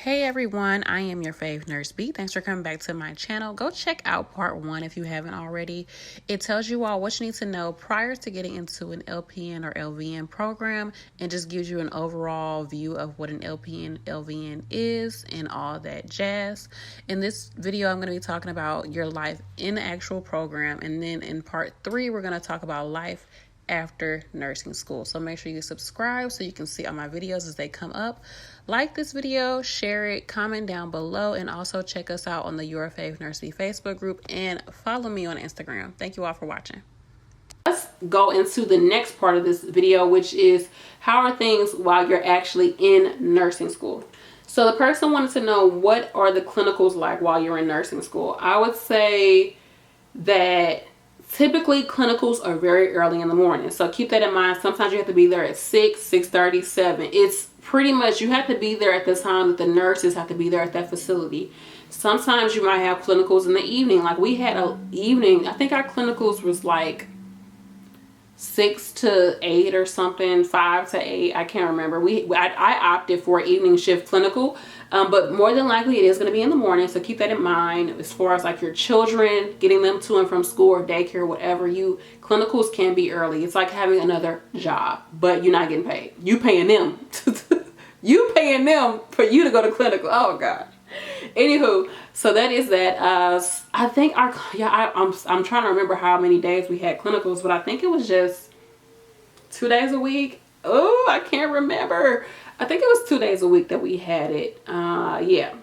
Hey everyone, I am your fave Nurse B. Thanks for coming back to my channel. Go check out part 1 if you haven't already. It tells you all what you need to know prior to getting into an LPN or LVN program and just gives you an overall view of what an LPN, LVN is and all that jazz. In this video, I'm going to be talking about your life in the actual program, and then in part 3, we're going to talk about life after nursing school. So make sure you subscribe so you can see all my videos as they come up. Like this video, share it, comment down below, and also check us out on the YourFavNurseB Facebook group and follow me on Instagram. Thank you all for watching. Let's go into the next part of this video, which is how are things while you're actually in nursing school. So the person wanted to know, what are the clinicals like while you're in nursing school? I would say that typically clinicals are very early in the morning, so keep that in mind. Sometimes you have to be there at 6, 6:30, 7. It's pretty much you have to be there at the time that the nurses have to be there at that facility. Sometimes you might have clinicals in the evening. Like we had a evening, I think our clinicals was like 6 to 8 or something, 5 to 8, I can't remember. I opted for an evening shift clinical, but more than likely it is going to be in the morning, so keep that in mind. As far as like your children, getting them to and from school or daycare, whatever, clinicals can be early. It's like having another job, but you're not getting paid. You paying them. You paying them for you to go to clinical. Oh God. Anywho, so that is that. I think I'm trying to remember how many days we had clinicals, but I think it was just 2 days a week. Oh, I can't remember. I think it was 2 days a week that we had it. Yeah.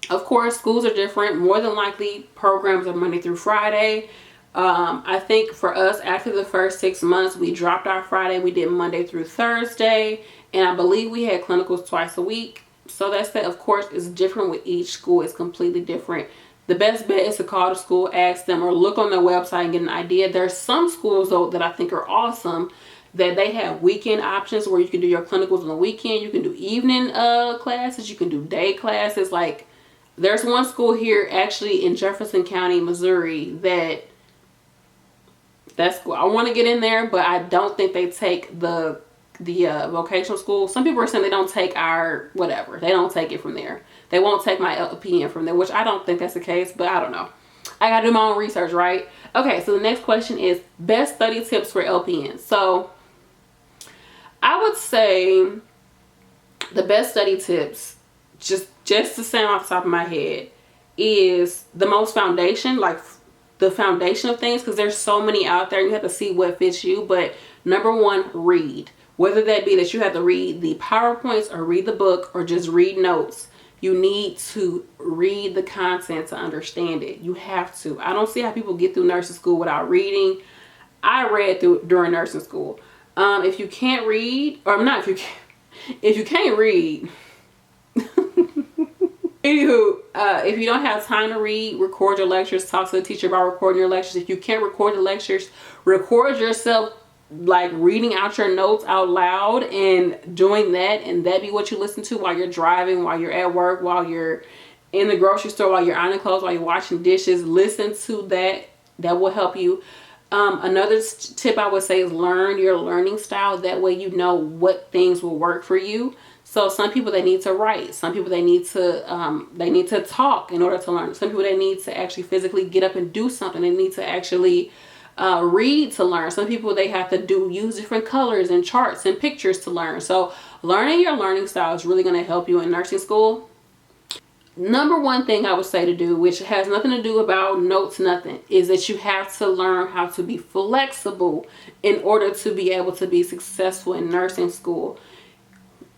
Of course, schools are different. More than likely, programs are Monday through Friday. I think for us, after the first 6 months, we dropped our Friday. We did Monday through Thursday, and I believe we had clinicals twice a week. So that's that. Of course, it's different with each school. It's completely different. The best bet is to call the school, ask them, or look on their website and get an idea. There's some schools, though, that I think are awesome, that they have weekend options where you can do your clinicals on the weekend. You can do evening classes. You can do day classes. Like, there's one school here actually in Jefferson County, Missouri, that's cool. I want to get in there, but I don't think they take the vocational school. Some people are saying they don't take our whatever. They don't take it from there. They won't take my LPN from there, which I don't think that's the case, but I don't know. I got to do my own research, right? Okay, so the next question is best study tips for LPN. So I would say the best study tips, just to sound off the top of my head, is the most foundation, like the foundation of things, because there's so many out there. You have to see what fits you. But number one, read. Whether that be that you have to read the PowerPoints or read the book or just read notes, you need to read the content to understand it. You have to. I don't see how people get through nursing school without reading. I read during nursing school. If you can't read, or not, if you can't read, anywho, if you don't have time to read, record your lectures. Talk to the teacher about recording your lectures. If you can't record the lectures, record yourself like reading out your notes out loud and doing that, and that be what you listen to while you're driving, while you're at work, while you're in the grocery store, while you're ironing clothes, while you're washing dishes. Listen to that. That will help you. Another tip I would say is learn your learning style. That way you know what things will work for you. So some people, they need to write. Some people, they need to talk in order to learn. Some people, they need to actually physically get up and do something. They need to actually read to learn. Some people, they have to use different colors and charts and pictures to learn. So learning your learning style is really going to help you in nursing school. Number one thing I would say to do, which has nothing to do about notes, nothing, is that you have to learn how to be flexible in order to be able to be successful in nursing school.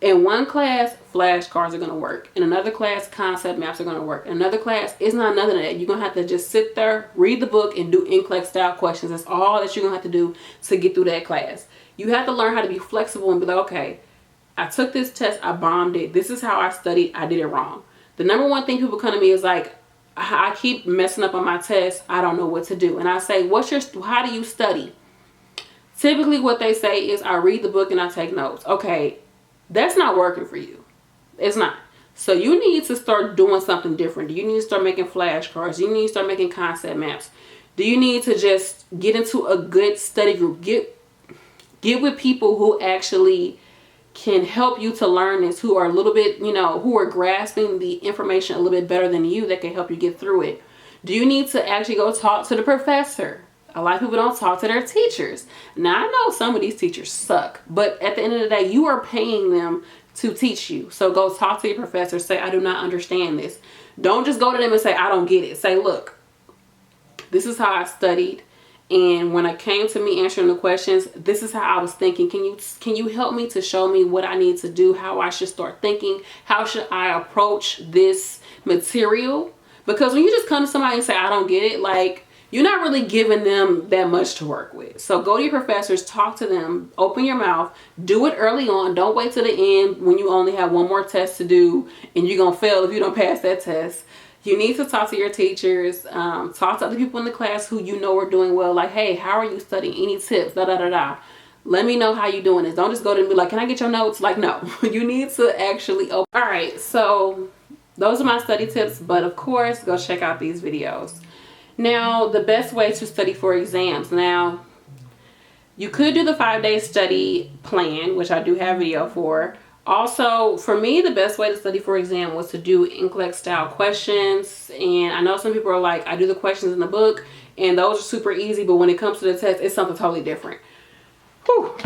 In one class, flashcards are going to work. In another class, concept maps are going to work. In another class, it's not nothing of that. You're going to have to just sit there, read the book, and do NCLEX style questions. That's all that you're going to have to do to get through that class. You have to learn how to be flexible and be like, okay, I took this test, I bombed it. This is how I studied, I did it wrong. The number one thing people come to me is like, I keep messing up on my test, I don't know what to do. And I say, how do you study? Typically what they say is, I read the book and I take notes. Okay, that's not working for you. It's not. So you need to start doing something different. You need to start making flashcards. You need to start making concept maps. Do you need to just get into a good study group? Get with people who actually can help you to learn this, who are a little bit, you know, who are grasping the information a little bit better than you, that can help you get through it. Do you need to actually go talk to the professor? A lot of people don't talk to their teachers. Now, I know some of these teachers suck, but at the end of the day, you are paying them to teach you. So go talk to your professor. Say, I do not understand this. Don't just go to them and say, I don't get it. Say, look, this is how I studied. And when it came to me answering the questions, this is how I was thinking. Can you help me to show me what I need to do, how I should start thinking? How should I approach this material? Because when you just come to somebody and say, I don't get it, like, you're not really giving them that much to work with. So go to your professors, talk to them, open your mouth, do it early on. Don't wait till the end when you only have one more test to do and you're going to fail if you don't pass that test. You need to talk to your teachers, talk to other people in the class who you know are doing well. Like, hey, how are you studying? Any tips? Da da da da. Let me know how you're doing this. Don't just go to them and be like, can I get your notes? Like, no, you need to actually open. All right, so those are my study tips, but of course, go check out these videos. Now, the best way to study for exams. Now, you could do the 5-day study plan, which I do have a video for. Also, for me, the best way to study for exam was to do NCLEX style questions. And I know some people are like, I do the questions in the book and those are super easy, but when it comes to the test, it's something totally different. Whew.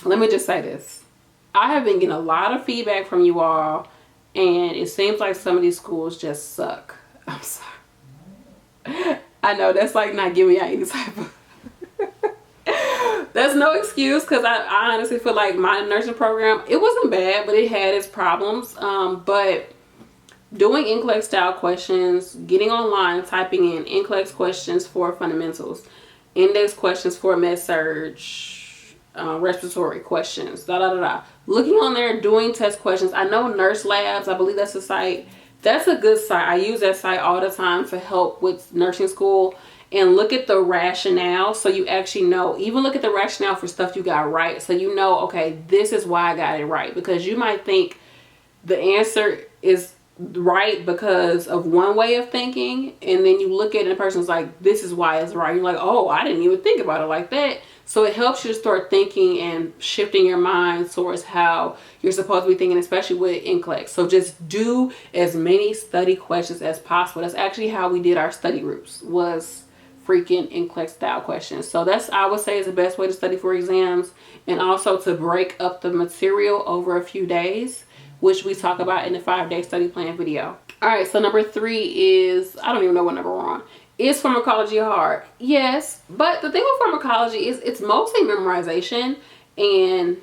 Let me just say this. I have been getting a lot of feedback from you all, and it seems like some of these schools just suck. I'm sorry. I know that's like not giving you any type of that's no excuse, because I honestly feel like my nursing program, it wasn't bad, but it had its problems. But doing NCLEX style questions, getting online, typing in NCLEX questions for fundamentals, index questions for med-surg, respiratory questions, da da da da. Looking on there, doing test questions. I know Nurse Labs, I believe that's a site. That's a good site. I use that site all the time for help with nursing school. And look at the rationale, so you actually know. Even look at the rationale for stuff you got right, so you know, okay, this is why I got it right. Because you might think the answer is right because of one way of thinking, and then you look at it and the person's like, this is why it's right. You're like, oh, I didn't even think about it like that. So it helps you to start thinking and shifting your mind towards how you're supposed to be thinking, especially with NCLEX. So just do as many study questions as possible. That's actually how we did our study groups, was freaking NCLEX style questions. So that's, I would say, is the best way to study for exams, and also to break up the material over a few days, which we talk about in the 5-day study plan video. All right, so number 3 is, I don't even know what number we're on. Is pharmacology hard? Yes, but the thing with pharmacology is it's mostly memorization. And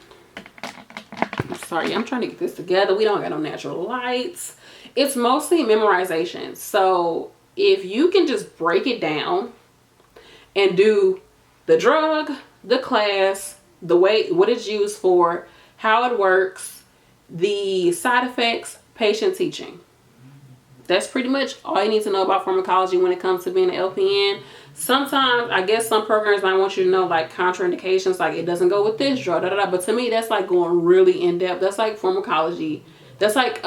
I'm sorry, I'm trying to get this together. We don't got no natural lights. It's mostly memorization. So if you can just break it down and do the drug, the class, the way, what it's used for, how it works, the side effects, patient teaching. That's pretty much all you need to know about pharmacology when it comes to being an LPN. Sometimes, I guess some programs might want you to know like contraindications, like it doesn't go with this drug, da, da, da. But to me, that's like going really in depth. That's like pharmacology. That's like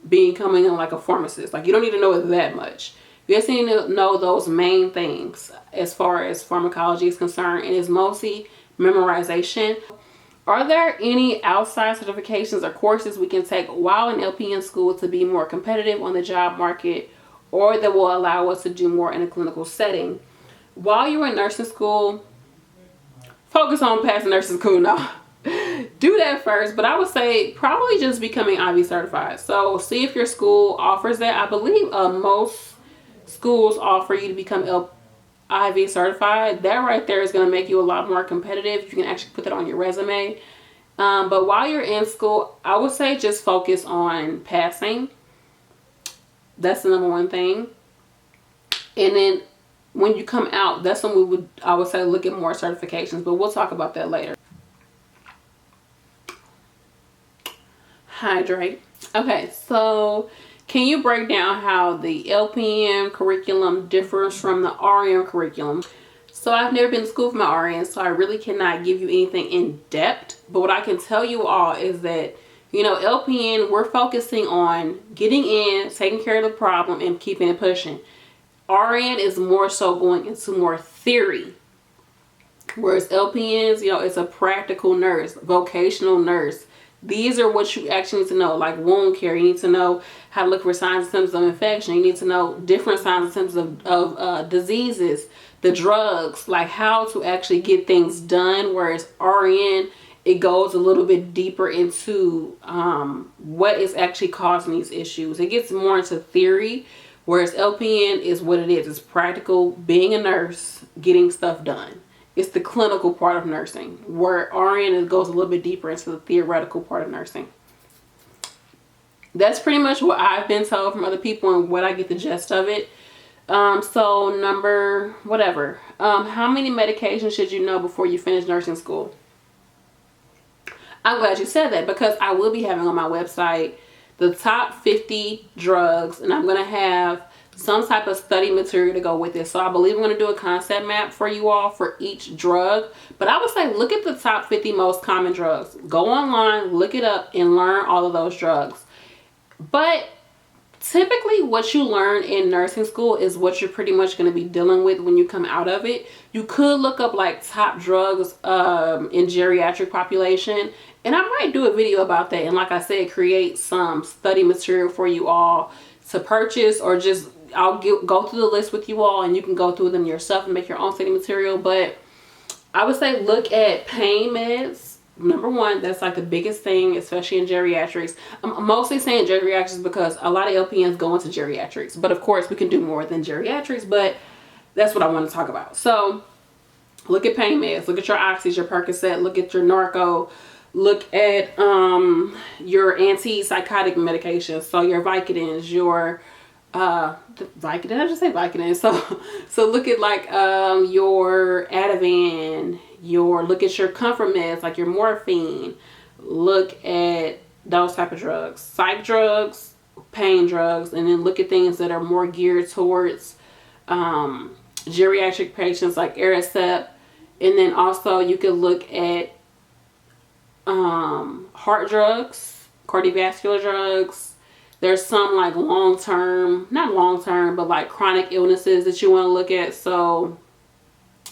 becoming like a pharmacist. Like you don't need to know it that much. You just need to know those main things as far as pharmacology is concerned, and it's mostly memorization. Are there any outside certifications or courses we can take while in LPN school to be more competitive on the job market, or that will allow us to do more in a clinical setting? While you're in nursing school, focus on passing nursing school now. Do that first, but I would say probably just becoming IV certified. So see if your school offers that. I believe most schools offer you to become IV certified. That right there is going to make you a lot more competitive. You can actually put that on your resume. But while you're in school, I would say just focus on passing. That's the number one thing. And then when you come out, that's when I would say look at more certifications, but we'll talk about that later. Hydrate. Okay, so can you break down how the LPN curriculum differs from the RN curriculum? So I've never been to school for my RN, so I really cannot give you anything in depth. But what I can tell you all is that, you know, LPN, we're focusing on getting in, taking care of the problem, and keeping it pushing. RN is more so going into more theory. Whereas LPNs, you know, it's a practical nurse, vocational nurse. These are what you actually need to know, like wound care. You need to know how to look for signs and symptoms of infection. You need to know different signs and symptoms of diseases, the drugs, like how to actually get things done. Whereas RN, it goes a little bit deeper into what is actually causing these issues. It gets more into theory, whereas LPN is what it is. It's practical, being a nurse, getting stuff done. It's the clinical part of nursing, where RN goes a little bit deeper into the theoretical part of nursing. That's pretty much what I've been told from other people and what I get the gist of it. So how many medications should you know before you finish nursing school? I'm glad you said that, because I will be having on my website the top 50 drugs, and I'm going to have some type of study material to go with it. So I believe I'm going to do a concept map for you all for each drug. But I would say look at the top 50 most common drugs. Go online, look it up, and learn all of those drugs. But typically what you learn in nursing school is what you're pretty much going to be dealing with when you come out of it. You could look up like top drugs in geriatric population, and I might do a video about that, and like I said, create some study material for you all to purchase, or just I'll go through the list with you all and you can go through them yourself and make your own study material. But I would say look at pain meds. Number one, that's like the biggest thing, especially in geriatrics. I'm mostly saying geriatrics because a lot of LPNs go into geriatrics. But of course, we can do more than geriatrics, but that's what I want to talk about. So look at pain meds. Look at your Oxys, your Percocet. Look at your Narco. Look at your antipsychotic medications. So your Vicodins, your Vicodin, I just say Vicodin. So look at like your Ativan, look at your comfort meds like your morphine. Look at those type of drugs, psych drugs, pain drugs, and then look at things that are more geared towards geriatric patients like Aricept. And then also you could look at heart drugs, cardiovascular drugs. There's some like not long-term, but like chronic illnesses that you want to look at. So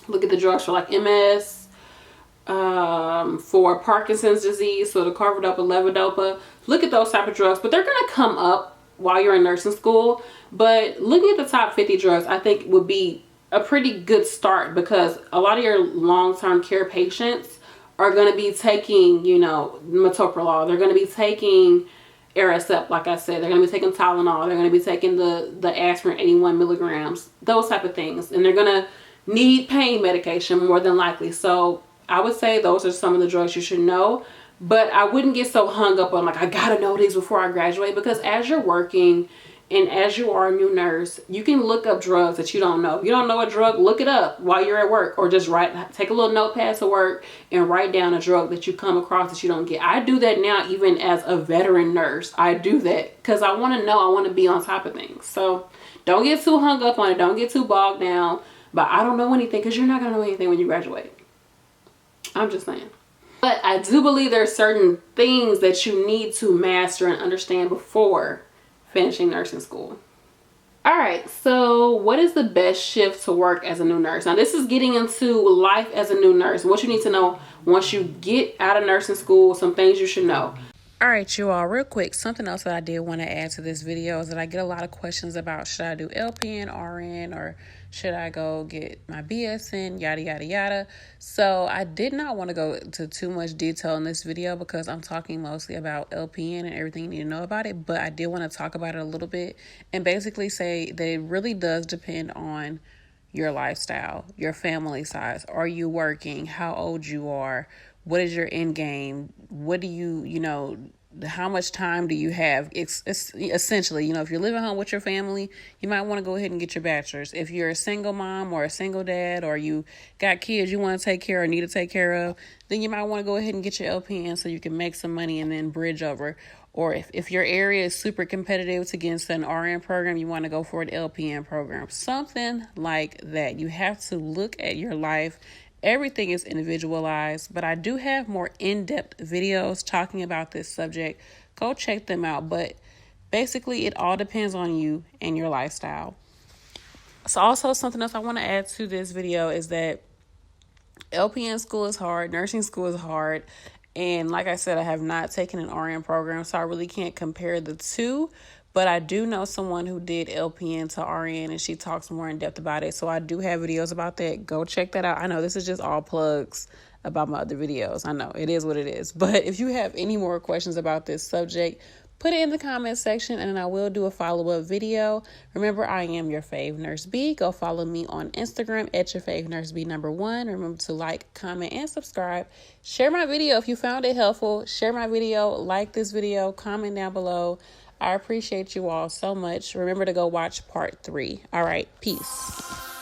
look at the drugs for like MS, for Parkinson's disease, so the carbidopa, levodopa. Look at those type of drugs, but they're going to come up while you're in nursing school. But looking at the top 50 drugs, I think would be a pretty good start, because a lot of your long-term care patients are going to be taking, you know, metoprolol. They're going to be taking Aricept, like I said. They're going to be taking Tylenol. They're going to be taking the aspirin 81 milligrams, those type of things. And they're going to need pain medication more than likely. So I would say those are some of the drugs you should know. But I wouldn't get so hung up on like, I got to know these before I graduate, because as you're working and as you are a new nurse, you can look up drugs that you don't know. If you don't know a drug, look it up while you're at work, or just take a little notepad to work and write down a drug that you come across that you don't get. I do that now, even as a veteran nurse. I do that because I want to know, I want to be on top of things. So don't get too hung up on it. Don't get too bogged down. But I don't know anything, because you're not going to know anything when you graduate. I'm just saying. But I do believe there are certain things that you need to master and understand before finishing nursing school. All right, so what is the best shift to work as a new nurse? Now, this is getting into life as a new nurse. What you need to know once you get out of nursing school, some things you should know. All right, you all, real quick, something else that I did want to add to this video is that I get a lot of questions about, should I do LPN, RN, or should I go get my BSN, yada, yada, yada. So I did not want to go into too much detail in this video, because I'm talking mostly about LPN and everything you need to know about it. But I did want to talk about it a little bit and basically say that it really does depend on your lifestyle, your family size. Are you working? How old you are? What is your end game? What do you how much time do you have? It's essentially, if you're living home with your family, you might want to go ahead and get your bachelor's. If you're a single mom or a single dad, or you got kids you want to take care of or need to take care of, then you might want to go ahead and get your LPN so you can make some money and then bridge over. Or if your area is super competitive to get into an RN program, you want to go for an LPN program. Something like that. You have to look at your life. Everything is individualized, but I do have more in-depth videos talking about this subject. Go check them out. But basically, it all depends on you and your lifestyle. So also something else I want to add to this video is that LPN school is hard. Nursing school is hard. And like I said, I have not taken an RN program, so I really can't compare the two. But I do know someone who did LPN to RN, and she talks more in depth about it. So I do have videos about that. Go check that out. I know this is just all plugs about my other videos. I know it is what it is. But if you have any more questions about this subject, put it in the comment section, and I will do a follow-up video. Remember, I am your fave nurse B. Go follow me on Instagram at YourFavNurseB1. Remember to like, comment, and subscribe. Share my video if you found it helpful. Share my video, like this video, comment down below. I appreciate you all so much. Remember to go watch part 3. All right, peace.